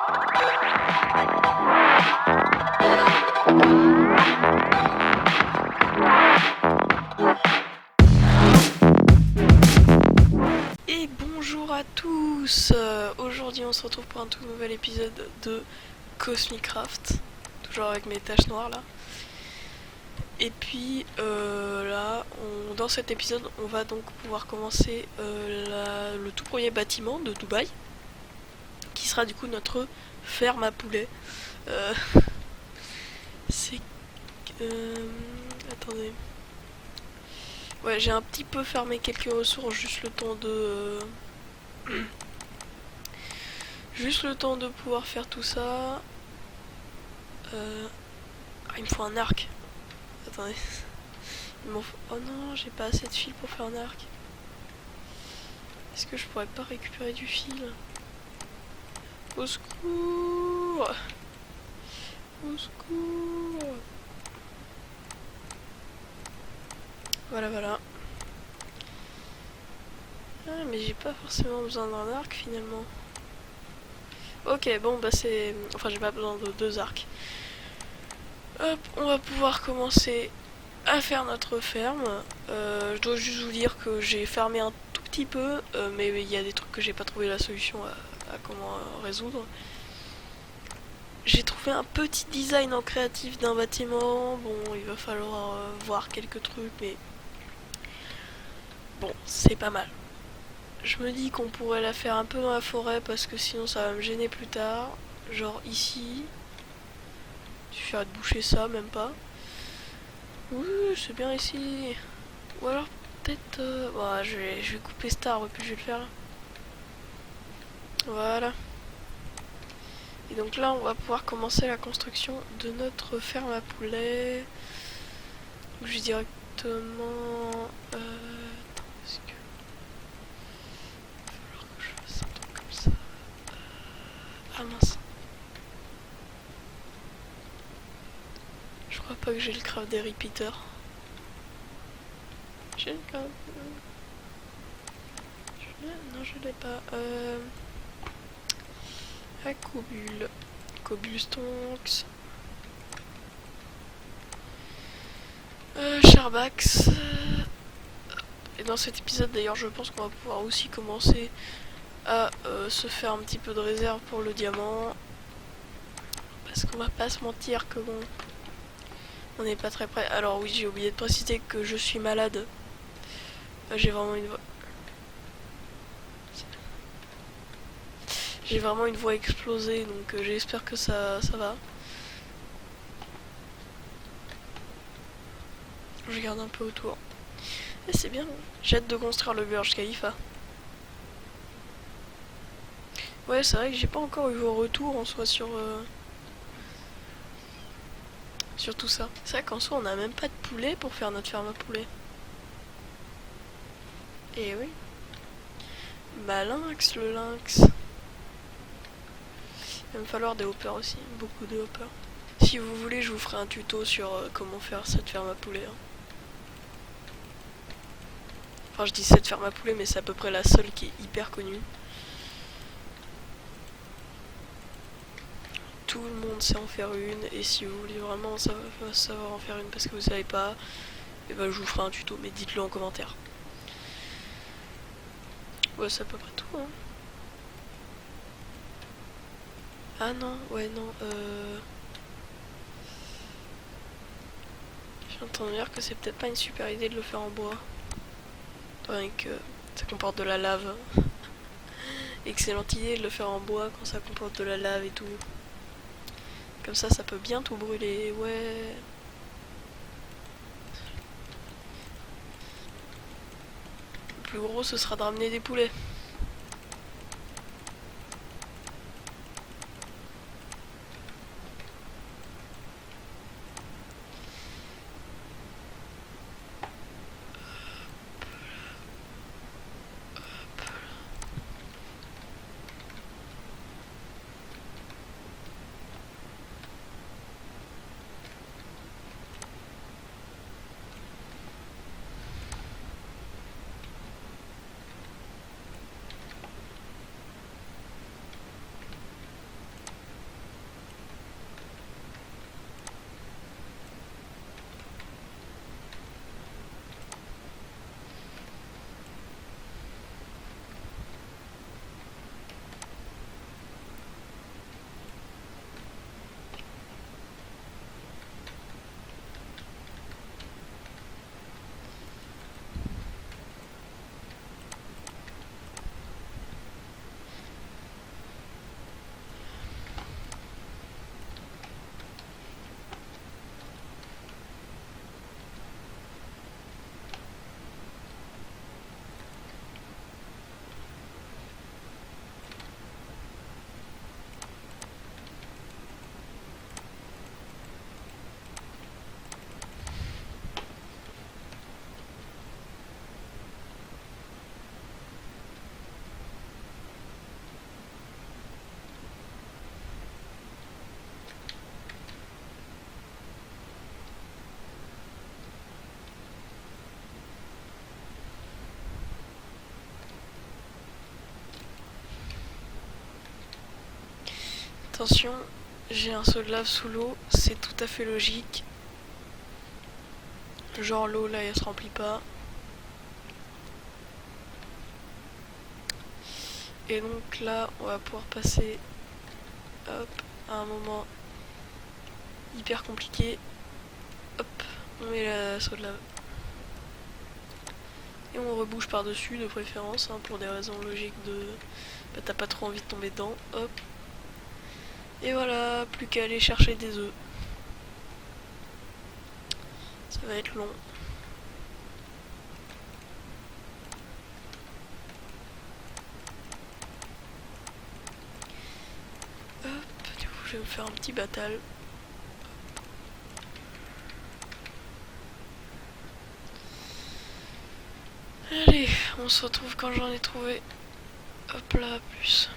Et bonjour à tous. Aujourd'hui on se retrouve pour un tout nouvel épisode de Cosmicraft, toujours avec mes taches noires là. Et puis là, dans cet épisode, on va donc pouvoir commencer le tout premier bâtiment de Dubaï, qui sera du coup notre ferme à poulets. C'est... attendez. Ouais, j'ai un petit peu fermé quelques ressources, juste le temps de... juste le temps de pouvoir faire tout ça. Ah, il me faut un arc. Attendez. Oh non, j'ai pas assez de fil pour faire un arc. Est-ce que je pourrais pas récupérer du fil? Au secours! Au secours! Voilà, voilà. Ah, mais j'ai pas forcément besoin d'un arc finalement. Ok, bon, bah c'est... Enfin, j'ai pas besoin de deux arcs. Hop, on va pouvoir commencer à faire notre ferme. Je dois juste vous dire que j'ai fermé un tout petit peu, mais il y a des trucs que j'ai pas trouvé la solution à comment résoudre. J'ai trouvé un petit design en créatif d'un bâtiment. Bon, il va falloir voir quelques trucs, mais bon, c'est pas mal. Je me dis qu'on pourrait la faire un peu dans la forêt parce que sinon ça va me gêner plus tard. Genre ici. Il suffirait de boucher ça, même pas. Ouh, c'est bien ici. Ou alors peut-être... ouais, je vais couper cet arbre et puis je vais le faire là. Voilà. Et donc là, on va pouvoir commencer la construction de notre ferme à poulets. Donc je vais directement... attends, est-ce que... il va falloir que je fasse un truc comme ça. Ah mince. Je crois pas que j'ai le craft des repeaters. J'ai le craft... Non, je l'ai pas. Accobule. Cobblestonks. Charbax. Et dans cet épisode d'ailleurs je pense qu'on va pouvoir aussi commencer à se faire un petit peu de réserve pour le diamant. Parce qu'on va pas se mentir que bon, on n'est pas très près. Alors oui, j'ai oublié de préciser que je suis malade. J'ai vraiment une voix... J'ai vraiment une voix explosée, donc j'espère que ça va. Je regarde un peu autour. Et c'est bien, j'ai hâte de construire le Burj Khalifa. Ouais, c'est vrai que j'ai pas encore eu vos retours en soi sur tout ça. C'est vrai qu'en soi on a même pas de poulet pour faire notre ferme à poulet. Et oui. Bah lynx, le lynx. Il va me falloir des hoppers aussi, beaucoup de hoppers. Si vous voulez, je vous ferai un tuto sur comment faire cette ferme à poulet. Hein. Enfin, je dis cette ferme à poulet, mais c'est à peu près la seule qui est hyper connue. Tout le monde sait en faire une, et si vous voulez vraiment savoir en faire une parce que vous savez pas, et ben je vous ferai un tuto, mais dites-le en commentaire. Ouais, c'est à peu près tout. Hein. Ah non, ouais, non, j'entends dire que c'est peut-être pas une super idée de le faire en bois. Étant que ça comporte de la lave. Excellente idée de le faire en bois quand ça comporte de la lave et tout. Comme ça peut bien tout brûler, ouais. Le plus gros, ce sera de ramener des poulets. Attention, j'ai un seau de lave sous l'eau, c'est tout à fait logique. Genre l'eau là elle se remplit pas. Et donc là on va pouvoir passer hop, à un moment hyper compliqué. Hop, on met la seau de lave. Et on rebouche par dessus de préférence hein, pour des raisons logiques de... Bah, t'as pas trop envie de tomber dedans. Hop. Et voilà, plus qu'à aller chercher des œufs. Ça va être long. Hop, du coup je vais me faire un petit battle. Allez, on se retrouve quand j'en ai trouvé. Hop là, plus.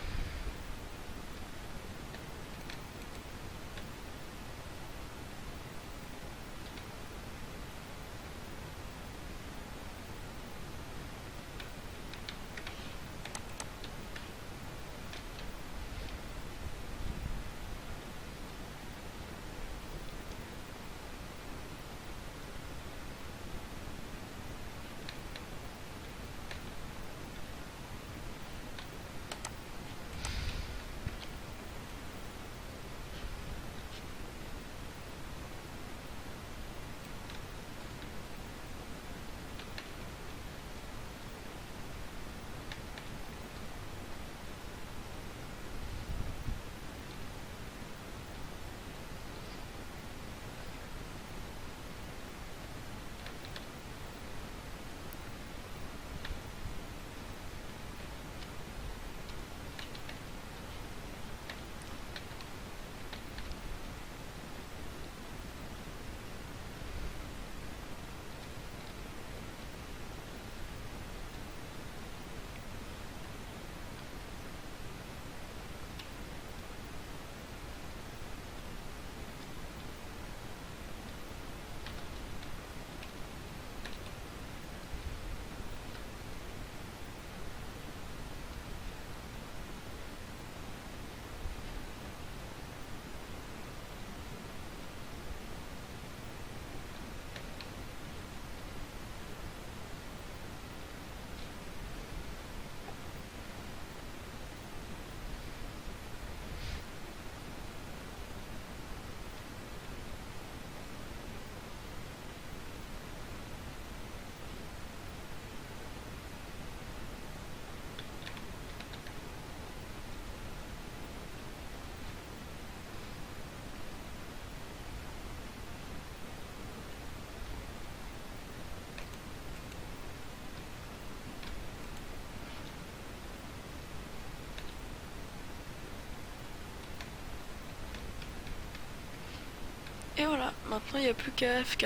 Et voilà, maintenant il n'y a plus qu'à AFK.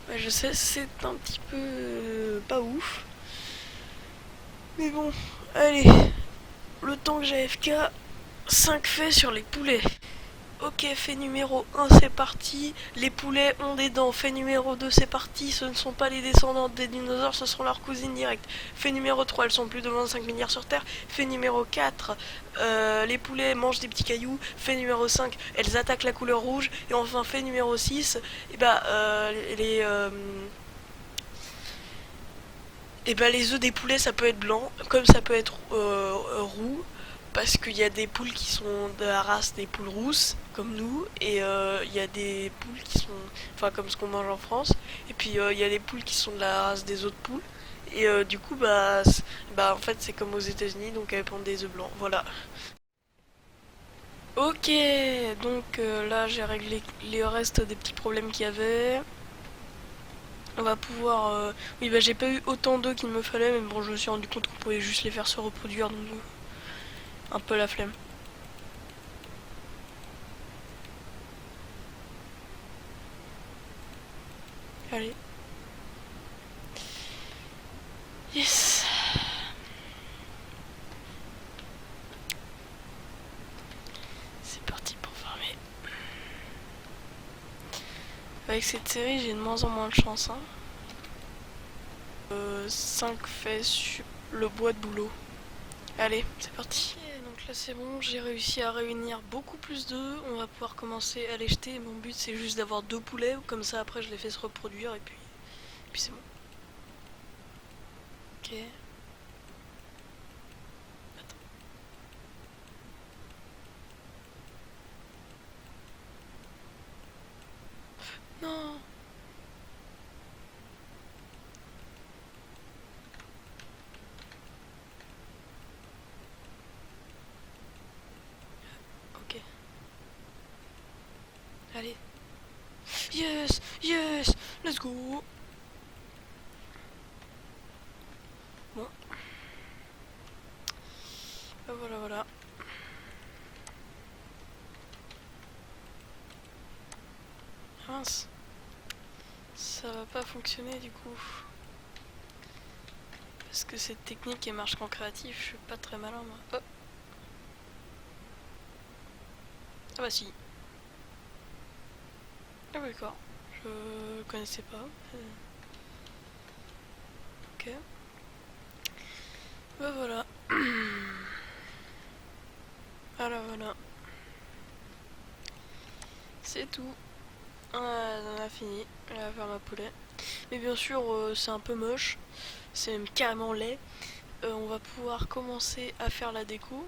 Ouais, je sais, c'est un petit peu pas ouf. Mais bon, allez. Le temps que j'ai AFK, 5 faits sur les poulets. Ok, fait numéro 1, c'est parti. Les poulets ont des dents. Fait numéro 2, c'est parti. Ce ne sont pas les descendants des dinosaures, ce sont leurs cousines directes. Fait numéro 3, elles sont plus de 25 milliards sur Terre. Fait numéro 4, les poulets mangent des petits cailloux. Fait numéro 5, elles attaquent la couleur rouge. Et enfin, fait numéro 6, les œufs des poulets, ça peut être blanc, comme ça peut être roux. Parce qu'il y a des poules qui sont de la race des poules rousses, comme nous, et il y a des poules qui sont, enfin comme ce qu'on mange en France, et puis il y a des poules qui sont de la race des autres poules, et du coup en fait c'est comme aux États-Unis, donc elles pondent des œufs blancs, voilà. Ok, donc là j'ai réglé les restes des petits problèmes qu'il y avait. On va pouvoir... Oui, bah j'ai pas eu autant d'œufs qu'il me fallait, mais bon, je me suis rendu compte qu'on pouvait juste les faire se reproduire, donc un peu la flemme. Allez. Yes. C'est parti pour farmer. Avec cette série, j'ai de moins en moins de chance. Hein. 5 faits sur le bois de boulot. Allez, c'est parti. Et donc là c'est bon, j'ai réussi à réunir beaucoup plus d'œufs. On va pouvoir commencer à les jeter. Mon but c'est juste d'avoir 2 poulets, comme ça après je les fais se reproduire et puis c'est bon. Ok. Attends. Non. Ok. Allez. Yes, yes, let's go. Bon. Voilà, voilà. Mince. Ça va pas fonctionner du coup. Parce que cette technique elle marche qu'en créatif, je suis pas très malin moi. Oh. Ah bah si. Ah bah, d'accord. Je connaissais pas. Ok. Bah voilà. Voilà, voilà. C'est tout. On a fini. Elle va faire ma poulet. Mais bien sûr, c'est un peu moche. C'est même carrément laid. On va pouvoir commencer à faire la déco.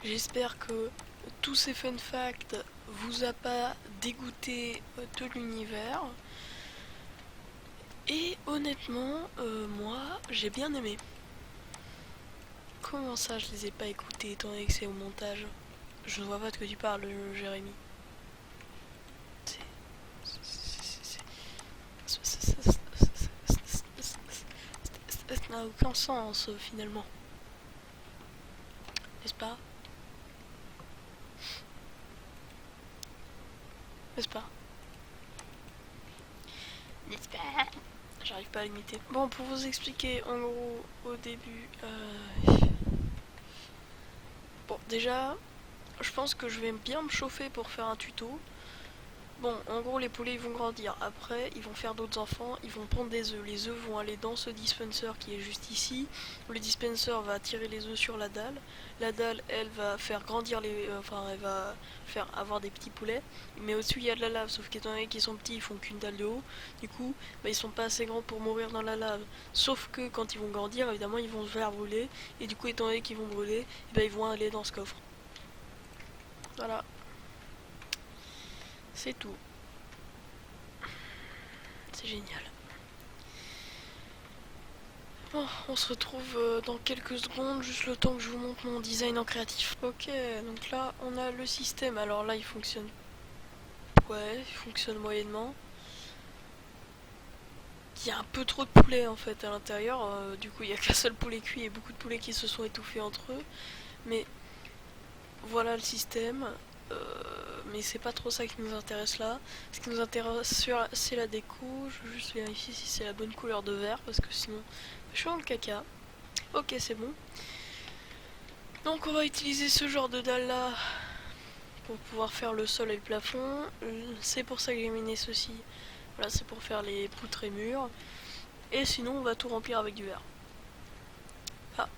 J'espère que tous ces fun facts vous a pas dégoûté de l'univers. Et honnêtement, moi, j'ai bien aimé. Comment ça, je les ai pas écoutés étant donné que c'est au montage? Je ne vois pas de quoi tu parles, Jérémy. Ça n'a aucun sens finalement. N'est-ce pas? N'est-ce pas? N'est-ce pas? J'arrive pas à l'imiter. Bon, pour vous expliquer, en gros, au début... Bon, déjà, je pense que je vais bien me chauffer pour faire un tuto. Bon, en gros, les poulets ils vont grandir. Après, ils vont faire d'autres enfants, ils vont pondre des œufs. Les œufs vont aller dans ce dispenser qui est juste ici. Le dispenser va tirer les œufs sur la dalle. La dalle, elle va faire grandir les. Enfin, elle va faire avoir des petits poulets. Mais au-dessus, il y a de la lave. Sauf qu'étant donné qu'ils sont petits, ils font qu'une dalle de haut. Du coup, bah, ils sont pas assez grands pour mourir dans la lave. Sauf que quand ils vont grandir, évidemment, ils vont se faire brûler. Et du coup, étant donné qu'ils vont brûler, bah, ils vont aller dans ce coffre. Voilà. C'est tout. C'est génial. Bon, on se retrouve dans quelques secondes, juste le temps que je vous montre mon design en créatif. Ok, donc là, on a le système. Alors là, il fonctionne... Ouais, il fonctionne moyennement. Il y a un peu trop de poulets en fait à l'intérieur. Du coup, il n'y a qu'un seul poulet cuit et beaucoup de poulets qui se sont étouffés entre eux. Mais voilà le système. Mais c'est pas trop ça qui nous intéresse là. Ce qui nous intéresse, c'est la déco. Je veux juste vérifier si c'est la bonne couleur de vert parce que sinon, je suis dans le caca. Ok, c'est bon. Donc on va utiliser ce genre de dalle là pour pouvoir faire le sol et le plafond. C'est pour ça que j'ai miné ceci. Voilà, c'est pour faire les poutres et murs. Et sinon on va tout remplir avec du verre. Ah.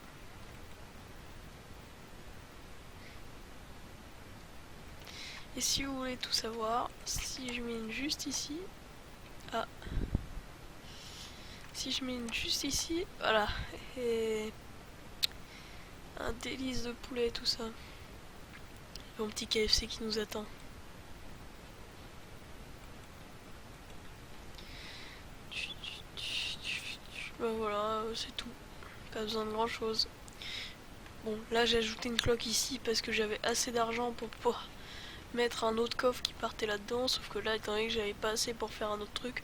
Et si vous voulez tout savoir, si je mine juste ici... Ah. Si je mine juste ici, voilà. Et... un délice de poulet, tout ça. Mon petit KFC qui nous attend. Ben voilà, c'est tout. Pas besoin de grand chose. Bon, là j'ai ajouté une cloque ici parce que j'avais assez d'argent pour pouvoir mettre un autre coffre qui partait là-dedans. Sauf que là, étant donné que j'avais pas assez pour faire un autre truc,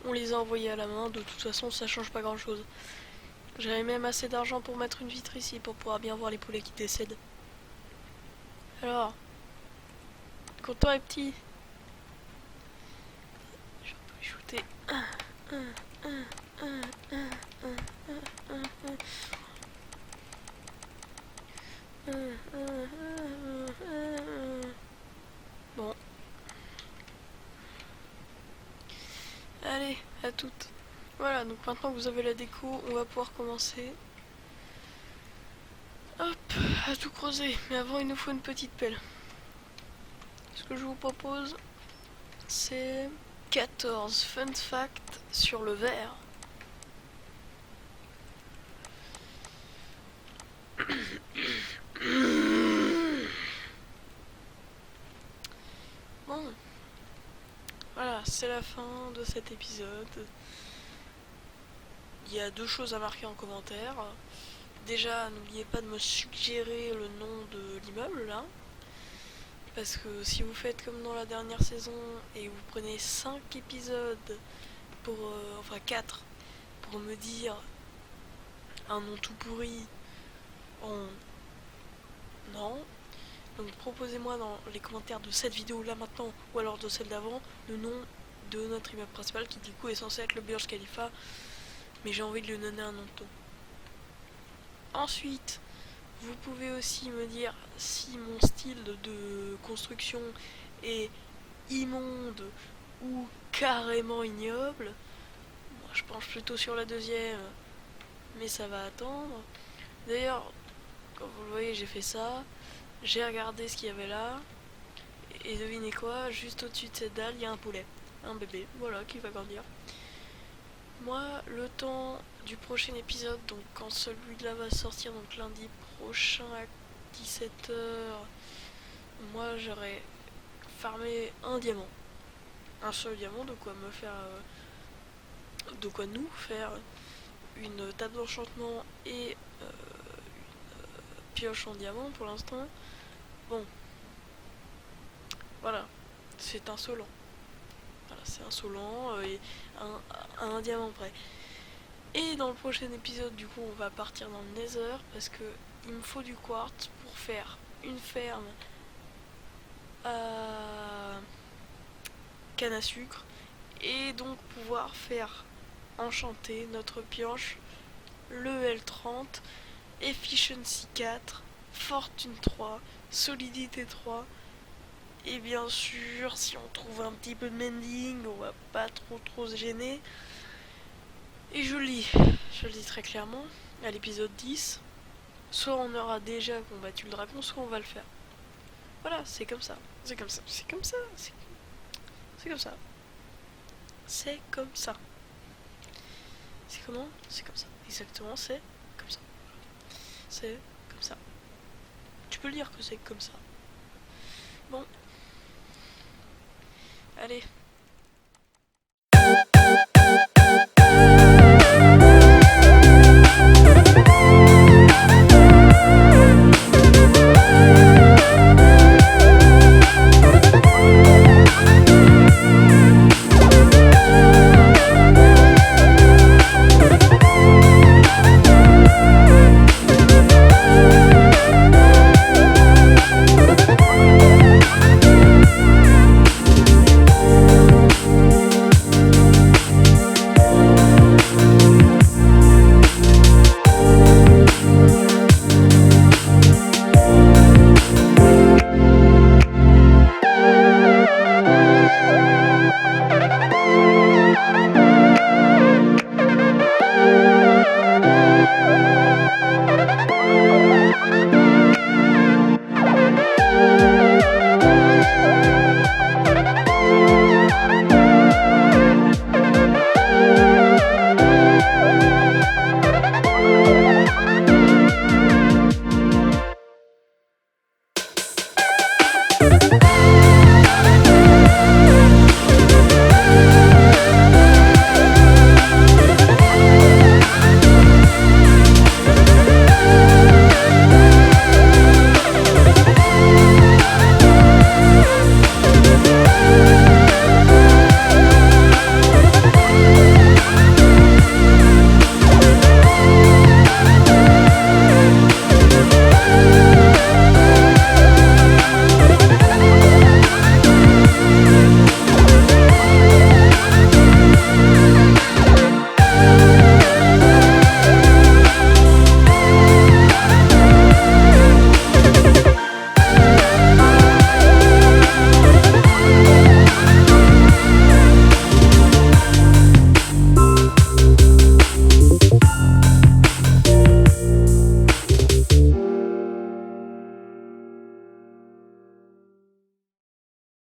on les a envoyés à la main. De toute façon, ça change pas grand-chose. J'avais même assez d'argent pour mettre une vitre ici pour pouvoir bien voir les poulets qui décèdent. Alors, content est petit. Je peux shooter. Bon. Allez, à toutes. Voilà, donc maintenant que vous avez la déco, on va pouvoir commencer. Hop. à tout creuser. Mais avant, il nous faut une petite pelle. Ce que je vous propose, c'est 14 fun facts sur le verre. Bon, voilà, c'est la fin de cet épisode. Il y a 2 choses à marquer en commentaire. Déjà, n'oubliez pas de me suggérer le nom de l'immeuble là. Parce que si vous faites comme dans la dernière saison et vous prenez 5 épisodes pour. Enfin 4 pour me dire un nom tout pourri, non. Donc proposez-moi dans les commentaires de cette vidéo là maintenant ou alors de celle d'avant le nom de notre immeuble principal qui du coup est censé être le Burj Khalifa, mais j'ai envie de lui donner un nom de ton. Ensuite, vous pouvez aussi me dire si mon style de construction est immonde ou carrément ignoble. Moi, je penche plutôt sur la deuxième, mais ça va attendre. D'ailleurs, comme vous le voyez, j'ai fait ça. J'ai regardé ce qu'il y avait là. Et devinez quoi, juste au-dessus de cette dalle, il y a un poulet. Un bébé, voilà, qui va grandir. Moi, le temps du prochain épisode, donc quand celui-là va sortir, donc lundi prochain à 17h, moi j'aurai farmé un diamant. Un seul diamant, de quoi me faire. De quoi nous faire une table d'enchantement et une pioche en diamant pour l'instant. Bon. Voilà. C'est insolent. Voilà, c'est insolent et un diamant près. Et dans le prochain épisode, du coup, on va partir dans le Nether parce que il me faut du quartz pour faire une ferme à canne à sucre et donc pouvoir faire enchanter notre pioche, le L30, Efficiency 4, Fortune 3, Solidité 3. Et bien sûr, si on trouve un petit peu de mending, on va pas trop se gêner. Et je le dis très clairement, à l'épisode 10, soit on aura déjà combattu le dragon, soit on va le faire. Voilà, c'est comme ça. C'est comme ça. C'est comme ça. C'est comme ça. C'est comme ça. C'est comment? C'est comme ça. Exactement, c'est comme ça. C'est comme ça. Tu peux lire que c'est comme ça. Bon. Allez,